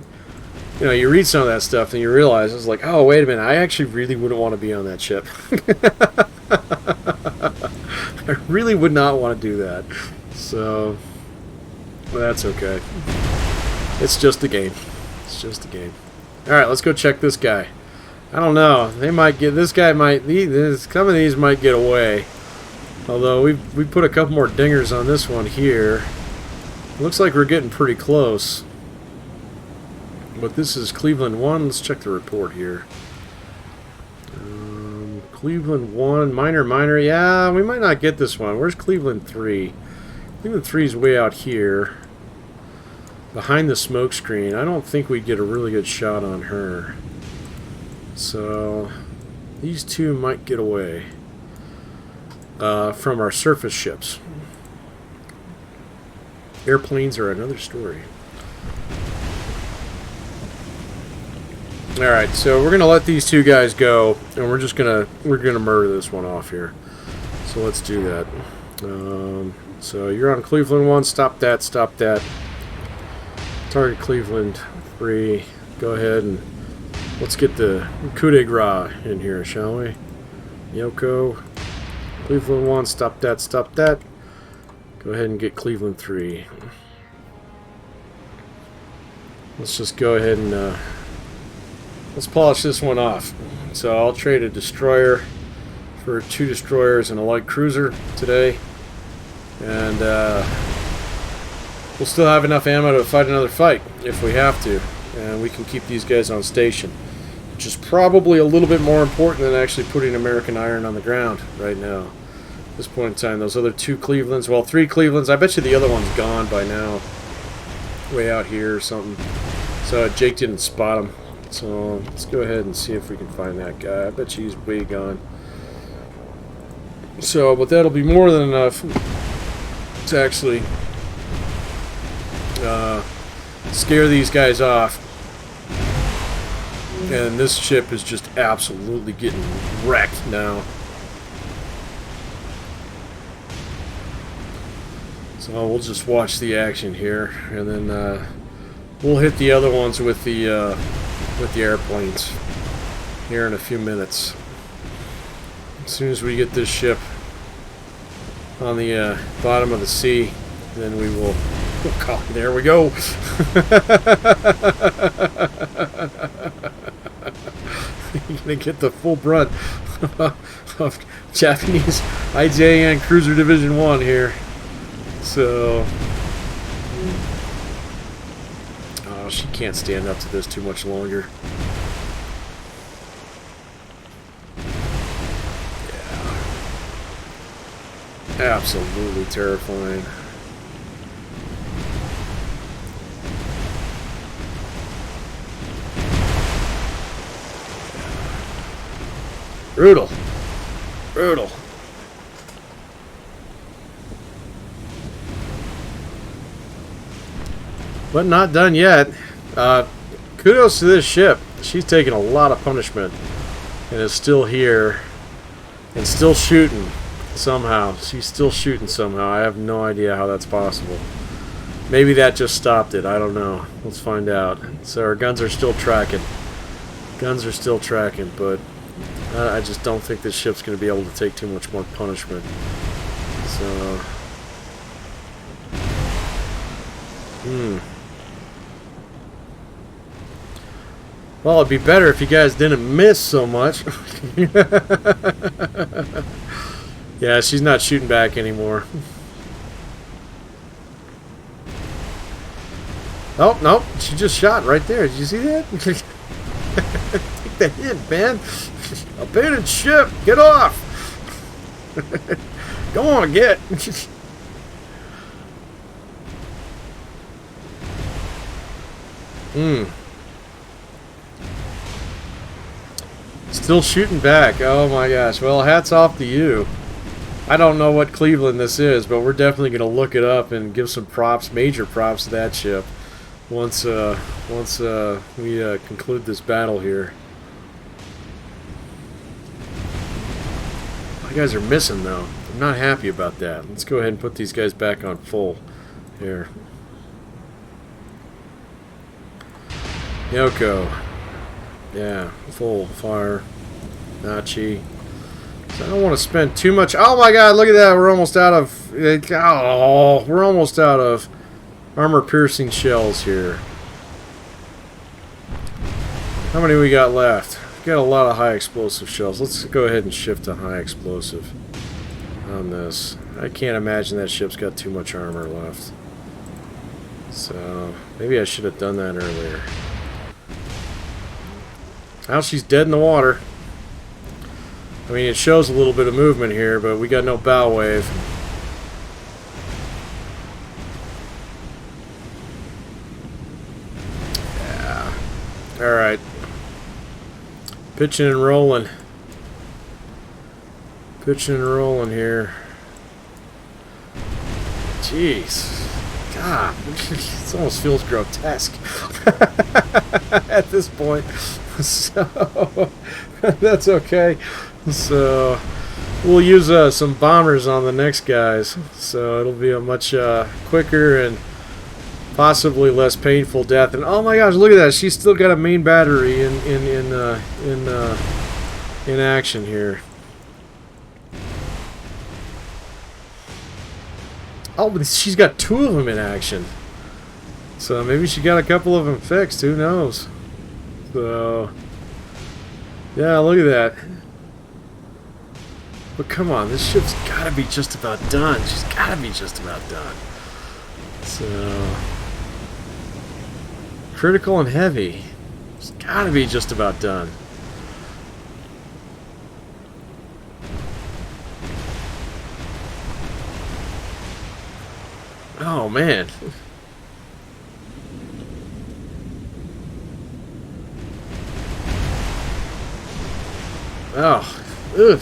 you know, you read some of that stuff and you realize, it's like, oh, wait a minute, I actually really wouldn't want to be on that ship. I really would not want to do that. So... well, that's okay. It's just a game. It's just a game. Alright, let's go check this guy. I don't know. They might get... this guy might... some of these might get away. Although, we put a couple more dingers on this one here. Looks like we're getting pretty close. But this is Cleveland 1. Let's check the report here. Cleveland 1. Minor. Yeah, we might not get this one. Where's Cleveland 3? Cleveland 3 is way out here. Behind the smoke screen. I don't think we'd get a really good shot on her. So, these two might get away from our surface ships. Airplanes are another story. Alright, so we're gonna let these two guys go, and we're gonna murder this one off here. So let's do that. So you're on Cleveland 1, stop that. Target Cleveland 3. Go ahead and let's get the coup de grace in here, shall we? Yoko. Cleveland 1, stop that. Go ahead and get Cleveland 3. Let's just go ahead and let's polish this one off. So I'll trade a destroyer for 2 destroyers and a light cruiser today. And we'll still have enough ammo to fight another fight if we have to. And we can keep these guys on station, which is probably a little bit more important than actually putting American iron on the ground right now. At this point in time, those other 2 Clevelands, well, 3 Clevelands, I bet you the other one's gone by now. Way out here or something. So Jake didn't spot him. So let's go ahead and see if we can find that guy. I bet you he's way gone. So, but that'll be more than enough to actually scare these guys off. And this ship is just absolutely getting wrecked now. So we'll just watch the action here, and then we'll hit the other ones with the airplanes here in a few minutes. As soon as we get this ship on the bottom of the sea, then we will. Oh God, there we go. You're gonna get the full brunt of Japanese IJN Cruiser Division 1 here. So, oh, she can't stand up to this too much longer. Yeah. Absolutely terrifying. Brutal. Brutal. But not done yet. Kudos to this ship. She's taking a lot of punishment and is still here and still shooting somehow. She's still shooting somehow. I have no idea how that's possible. Maybe that just stopped it. I don't know. Let's find out. So our guns are still tracking. Guns are still tracking, but I just don't think this ship's going to be able to take too much more punishment. So... Well, it'd be better if you guys didn't miss so much. Yeah, she's not shooting back anymore. Oh, no, she just shot right there. Did you see that? Take the hit, man. Abandoned ship, get off. Go on, get. Still shooting back. Oh my gosh. Well, hats off to you. I don't know what Cleveland this is, but we're definitely going to look it up and give some props, major props to that ship once we conclude this battle here. You guys are missing though. I'm not happy about that. Let's go ahead and put these guys back on full here. Yoko. Yeah, full fire. Nachi. So I don't want to spend too much. Oh my God, look at that. We're almost out of... Oh, we're almost out of armor-piercing shells here. How many we got left? We've got a lot of high explosive shells. Let's go ahead and shift to high explosive on this. I can't imagine that ship's got too much armor left. So, maybe I should have done that earlier. Now she's dead in the water. I mean, it shows a little bit of movement here, but we got no bow wave. Yeah. Alright. Pitching and rolling. Pitching and rolling here. Jeez. God. It almost feels grotesque at this point. So, that's okay. So, we'll use some bombers on the next guys. So, it'll be a much quicker and possibly less painful death. And oh my gosh, look at that! She's still got a main battery in action here. Oh, but she's got two of them in action. So maybe she got a couple of them fixed. Who knows? So, yeah, look at that. But come on, this ship's got to be just about done. She's got to be just about done. So, critical and heavy. It's got to be just about done. Oh, man. Oh, ugh.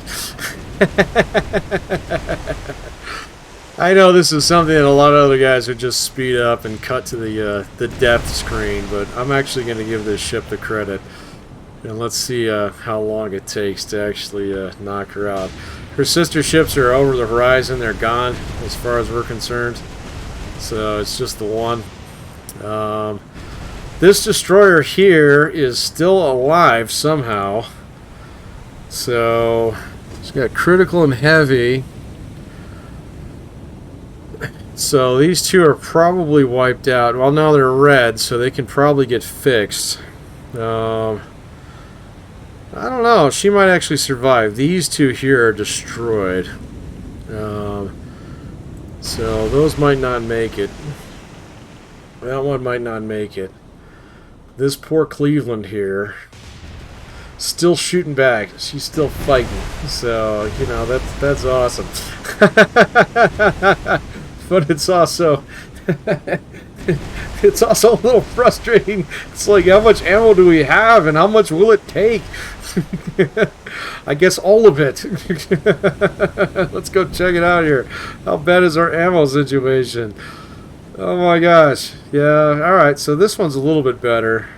I know this is something that a lot of other guys would just speed up and cut to the depth screen, but I'm actually going to give this ship the credit. And let's see how long it takes to actually knock her out. Her sister ships are over the horizon. They're gone as far as we're concerned. So it's just the one. This destroyer here is still alive somehow. So it's got critical and heavy. So these two are probably wiped out. Well, now they're red, so they can probably get fixed. I don't know. She might actually survive. These two here are destroyed. So those might not make it. That one might not make it. This poor Cleveland here, still shooting back. She's still fighting. So, you know, that's awesome. But it's also it's also a little frustrating. It's like, how much ammo do we have and how much will it take? I guess all of it. Let's go check it out here. How bad is our ammo situation? Oh my gosh. Yeah, alright, so this one's a little bit better.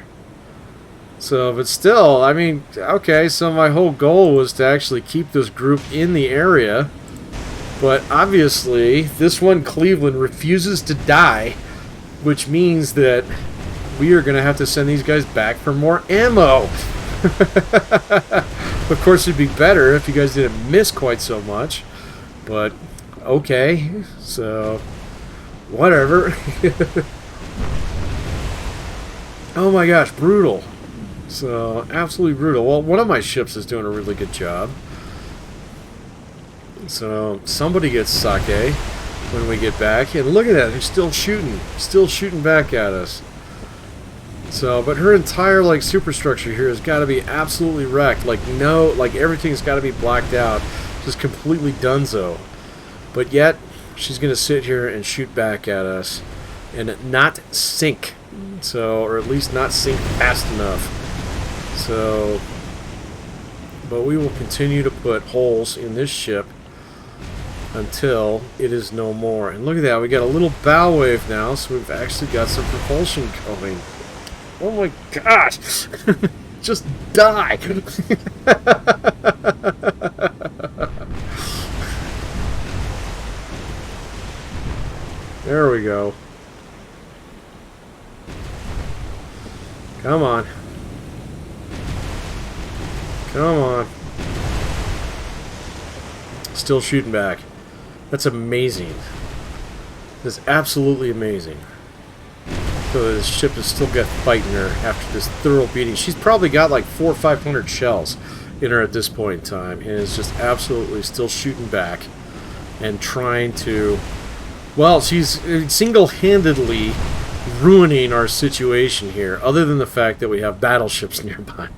So, but still, I mean, okay, so my whole goal was to actually keep this group in the area. But obviously, this one, Cleveland, refuses to die, which means that we are going to have to send these guys back for more ammo. Of course, it'd be better if you guys didn't miss quite so much. But, okay, so, whatever. Oh my gosh, brutal. So, absolutely brutal. Well, one of my ships is doing a really good job. So, somebody gets sake when we get back. And look at that, they're still shooting back at us. So, but her entire, like, superstructure here has got to be absolutely wrecked. Like, no, like, everything's got to be blacked out. Just completely donezo. But yet, she's going to sit here and shoot back at us. And not sink. So, or at least not sink fast enough. So, but we will continue to put holes in this ship until it is no more. And look at that, we got a little bow wave now, so we've actually got some propulsion going. Oh my gosh! Just die! There we go. Come on. Come on. Still shooting back. That's amazing. That's absolutely amazing. So this ship has still got fighting her after this thorough beating. She's probably got like 400 or 500 shells in her at this point in time. And is just absolutely still shooting back. And trying to... Well, she's single-handedly ruining our situation here, other than the fact that we have battleships nearby.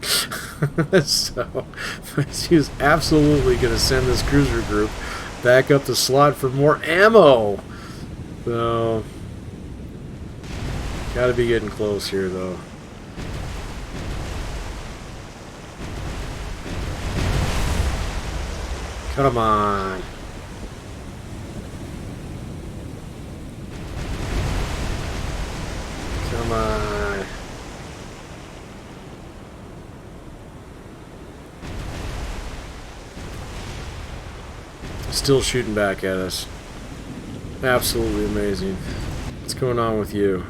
So, she's absolutely going to send this cruiser group back up the slot for more ammo. So, gotta be getting close here, though. Come on. Come on. Still shooting back at us. Absolutely amazing. What's going on with you?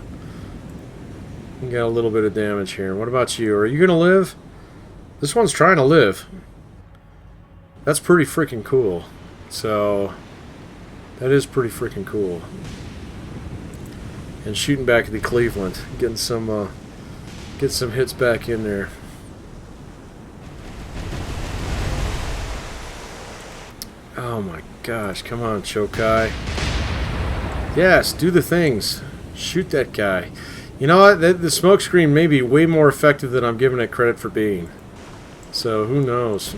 You got a little bit of damage here. What about you? Are you gonna live? This one's trying to live. That's pretty freaking cool. So, that is pretty freaking cool. And shooting back at the Cleveland, getting some hits back in there. Oh my gosh, come on, Chokai. Yes, do the things. Shoot that guy. You know what? The smoke screen may be way more effective than I'm giving it credit for being. So, who knows?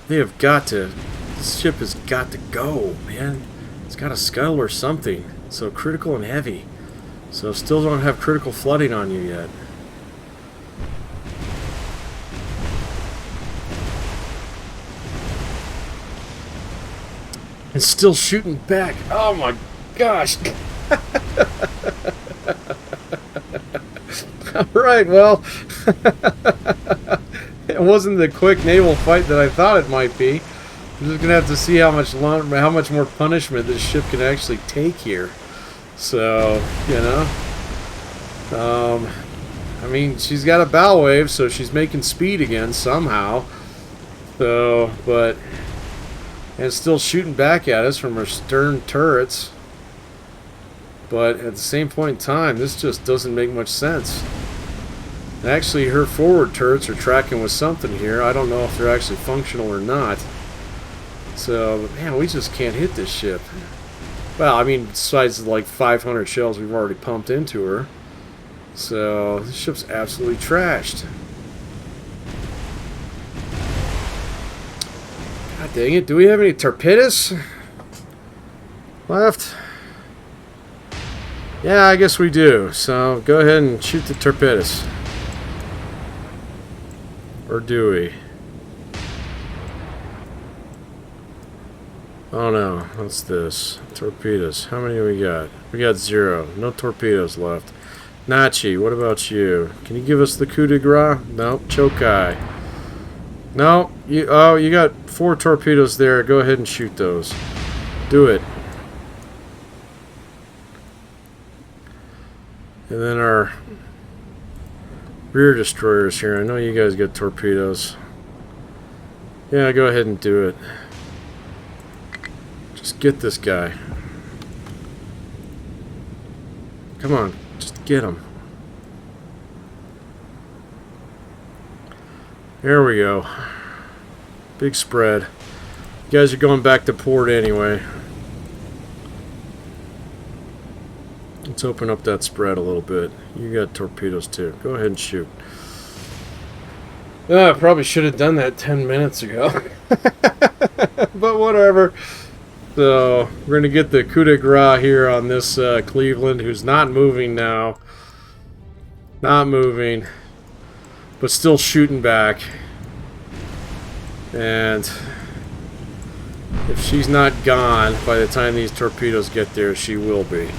They have got to... This ship has got to go, man. It's got a scuttle or something. So, critical and heavy. So, still don't have critical flooding on you yet. And still shooting back. Oh my gosh. Right, well, it wasn't the quick naval fight that I thought it might be. I'm just gonna have to see how much more punishment this ship can actually take here. So, you know, I mean, she's got a bow wave, so she's making speed again somehow. So, but and still shooting back at us from her stern turrets. But at the same point in time, this just doesn't make much sense. Actually, her forward turrets are tracking with something here. I don't know if they're actually functional or not. So, man, we just can't hit this ship. Well, I mean, besides like 500 shells we've already pumped into her. So, this ship's absolutely trashed. God dang it, do we have any torpedoes left? Yeah, I guess we do. So, go ahead and shoot the torpedoes. Or do we? Oh no, what's this? Torpedoes. How many do we got? We got 0. No torpedoes left. Nachi, what about you? Can you give us the coup de grace? Nope. Chokai. No. You got 4 torpedoes there. Go ahead and shoot those. Do it. And then our rear destroyers here. I know you guys got torpedoes. Yeah, go ahead and do it. Just get this guy. Come on, just get him. There we go. Big spread. You guys are going back to port anyway. Let's open up that spread a little bit. You got torpedoes too. Go ahead and shoot. I probably should have done that 10 minutes ago. But whatever. So, we're going to get the coup de grace here on this Cleveland, who's not moving now. Not moving. But still shooting back. And if she's not gone by the time these torpedoes get there, she will be.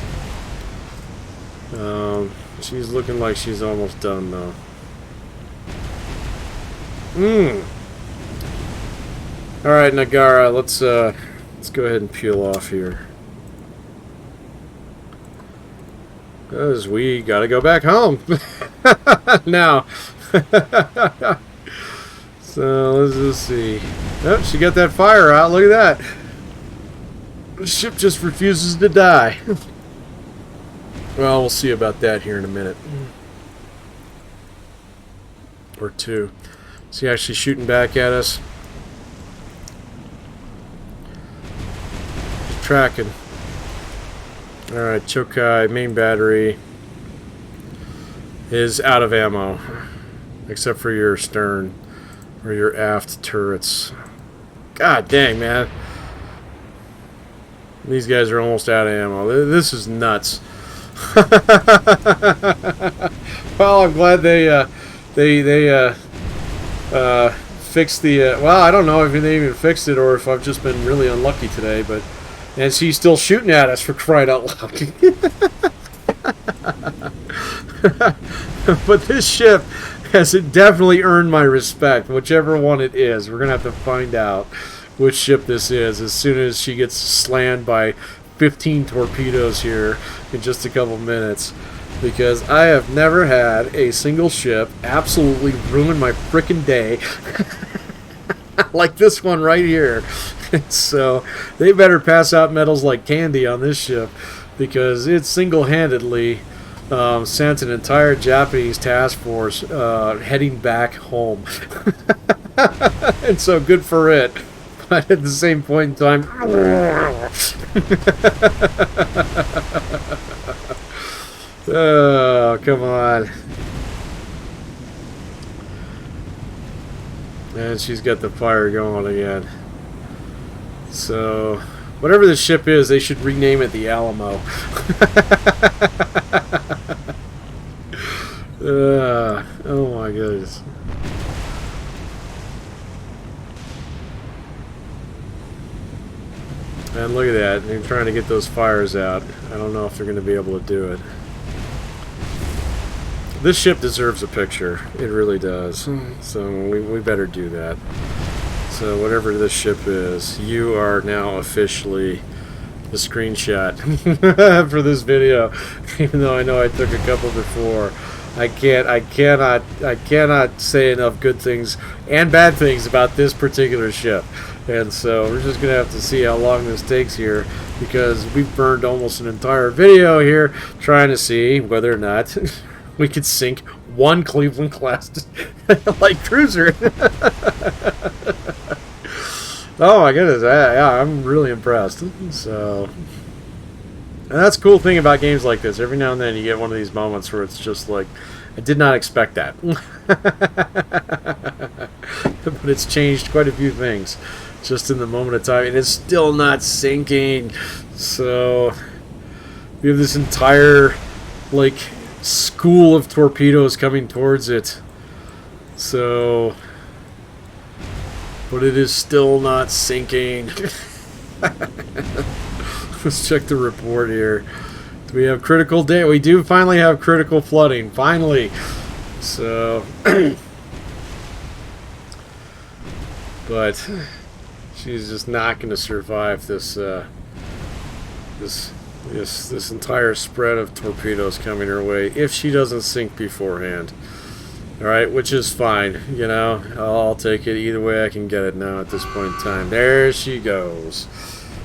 She's looking like she's almost done, though. Alright, Nagara, let's go ahead and peel off here. Because we gotta go back home. Now. So, let's just see. Oh, she got that fire out. Look at that. The ship just refuses to die. Well, we'll see about that here in a minute. Or two. Is he actually shooting back at us? He's tracking. Alright, Chokai, main battery is out of ammo. Except for your stern or your aft turrets. God dang, man. These guys are almost out of ammo. This is nuts. Well, I'm glad they fixed the well, I don't know if they even fixed it or if I've just been really unlucky today, but and she's still shooting at us, for crying out loud. But this ship has definitely earned my respect, whichever one it is. We're gonna have to find out which ship this is as soon as she gets slammed by 15 torpedoes here in just a couple minutes, because I have never had a single ship absolutely ruin my frickin' day like this one right here. So they better pass out medals like candy on this ship, because it single-handedly sent an entire Japanese task force heading back home. And so good for it. But at the same point in time, oh, come on. And she's got the fire going again. So, whatever this ship is, they should rename it the Alamo. Oh my goodness. And look at that, they're trying to get those fires out. I don't know if they're going to be able to do it. This ship deserves a picture. It really does. So we better do that. So whatever this ship is, you are now officially the screenshot for this video. Even though I know I took a couple before. I cannot say enough good things and bad things about this particular ship. And so we're just going to have to see how long this takes here, because we've burned almost an entire video here trying to see whether or not we could sink one Cleveland-class light cruiser. Oh my goodness, yeah, I'm really impressed. So, and that's the cool thing about games like this. Every now and then you get one of these moments where it's just like, I did not expect that. But it's changed quite a few things just in the moment of time, and it's still not sinking. So we have this entire like school of torpedoes coming towards it. So, but it is still not sinking. Let's check the report here. Do we have critical damage? We do finally have critical flooding. Finally. So, but she's just not going to survive this this entire spread of torpedoes coming her way if she doesn't sink beforehand. All right, which is fine. You know, I'll take it either way I can get it now at this point in time. There she goes.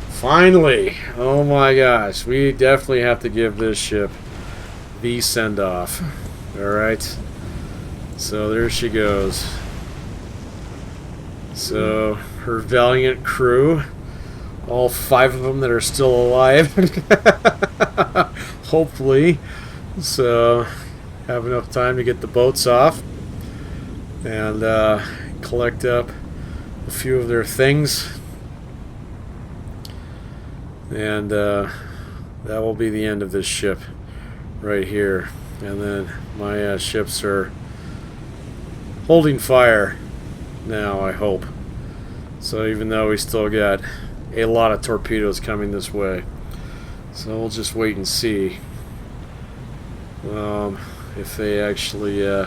Finally. Oh my gosh, we definitely have to give this ship the send-off. All right. So there she goes. So her valiant crew, all 5 of them that are still alive, hopefully, so have enough time to get the boats off and collect up a few of their things, and that will be the end of this ship right here. And then my ships are holding fire now, I hope. So even though we still got a lot of torpedoes coming this way, so we'll just wait and see if they actually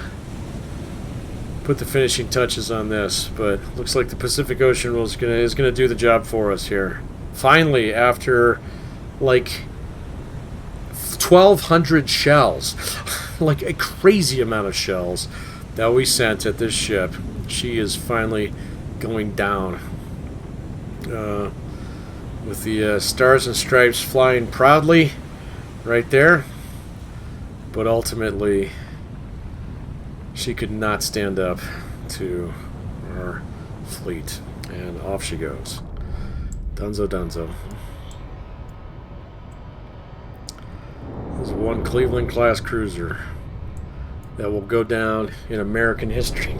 put the finishing touches on this. But looks like the Pacific Ocean is gonna do the job for us here. Finally, after like 1,200 shells, like a crazy amount of shells that we sent at this ship, she is finally going down. With the stars and stripes flying proudly right there. But ultimately, she could not stand up to our fleet. And off she goes. Dunzo dunzo. There's one Cleveland-class cruiser that will go down in American history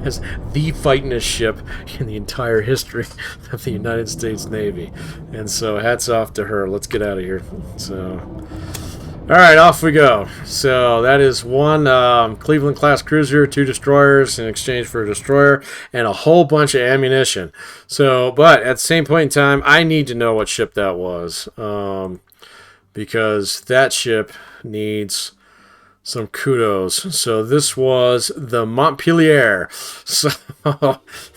as the fightingest ship in the entire history of the United States Navy. And so hats off to her. Let's get out of here. So, alright, off we go. So that is one Cleveland-class cruiser, 2 destroyers in exchange for a destroyer, and a whole bunch of ammunition. So, but at the same point in time, I need to know what ship that was, because that ship needs some kudos. So this was the Montpelier. So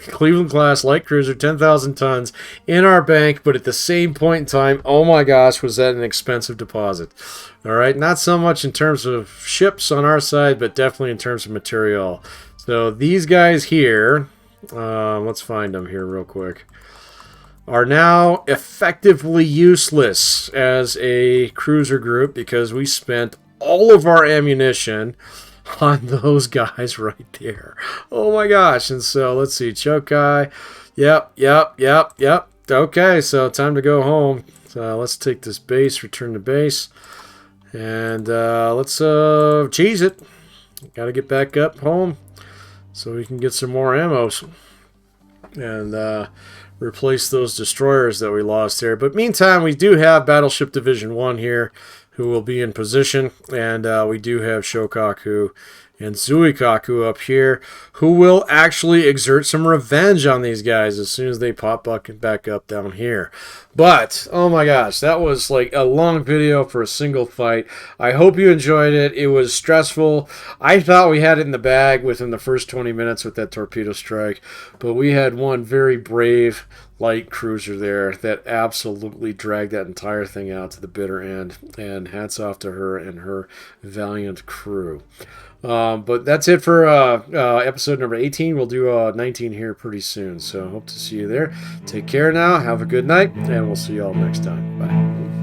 Cleveland-class light cruiser, 10,000 tons in our bank, but at the same point in time, oh my gosh, was that an expensive deposit. All right, not so much in terms of ships on our side, but definitely in terms of material. So these guys here, let's find them here real quick, are now effectively useless as a cruiser group because we spent all of our ammunition on those guys right there. Oh my gosh. And so let's see, Chokai. Yep. Okay, so time to go home. So let's take this base, return to base, and let's cheese it. Got to get back up home so we can get some more ammo and replace those destroyers that we lost here. But meantime, we do have Battleship Division 1 here. who will be in position, and we do have Shokaku and Zuikaku up here, who will actually exert some revenge on these guys as soon as they pop back up down here. But, oh my gosh, that was like a long video for a single fight. I hope you enjoyed it. It was stressful. I thought we had it in the bag within the first 20 minutes with that torpedo strike, but we had one very brave light cruiser there that absolutely dragged that entire thing out to the bitter end, and hats off to her and her valiant crew. But that's it for episode number 18. We'll do 19 here pretty soon, so hope to see you there. Take care now. Have a good night, and we'll see you all next time. Bye.